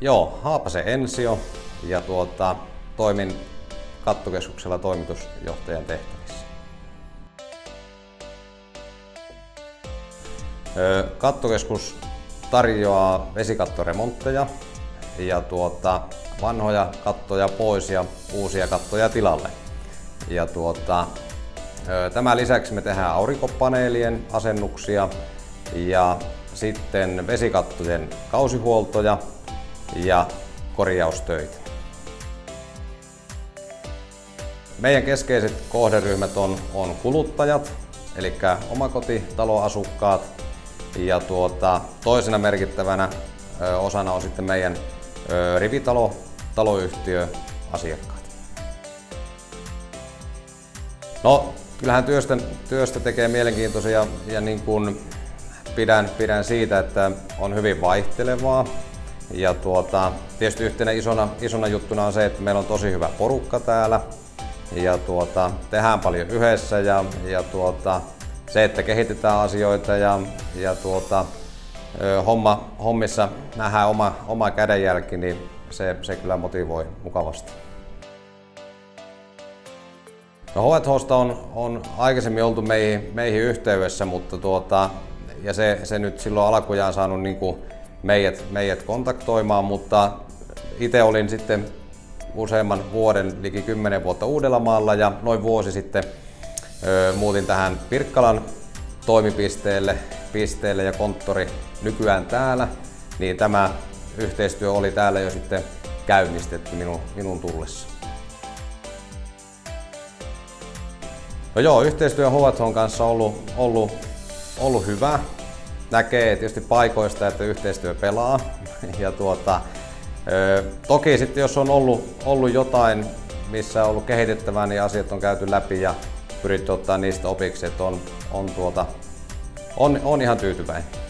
Joo, Haapasen Ensio ja toimin kattokeskuksella toimitusjohtajan tehtävissä. Kattokeskus tarjoaa vesikattoremontteja ja vanhoja kattoja pois ja uusia kattoja tilalle. Ja tämän lisäksi me tehdään aurinkopaneelien asennuksia ja sitten vesikattojen kausihuoltoja ja korjaustöitä. Meidän keskeiset kohderyhmät on kuluttajat, eli omakotitaloasukkaat, ja toisena merkittävänä osana on sitten meidän taloyhtiöasiakkaat. No, kyllähän työstä tekee mielenkiintoisia ja niin kuin pidän siitä, että on hyvin vaihtelevaa. Ja tietysti yhtenä isona juttuna on se, että meillä on tosi hyvä porukka täällä ja tehdään paljon yhdessä ja se, että kehitetään asioita ja hommissa nähdään oma kädenjälki, niin se kyllä motivoi mukavasti. No, H&H:sta on aikaisemmin oltu meihin yhteydessä, mutta ja se nyt silloin alkujaan saanut niin kuin meidät kontaktoimaan, mutta itse olin sitten useamman vuoden, liki 10 vuotta Uudellamaalla ja noin vuosi sitten muutin tähän Pirkkalan toimipisteelle ja konttori nykyään täällä, niin tämä yhteistyö oli täällä jo sitten käynnistetty minun tullessa. No joo, yhteistyö H&H:n kanssa on ollut hyvä. Näkee tietysti paikoista, että yhteistyö pelaa. Ja toki sitten jos on ollut jotain, missä on ollut kehitettävää, niin asiat on käyty läpi ja pyritty ottaa niistä opiksi, että on ihan tyytyväinen.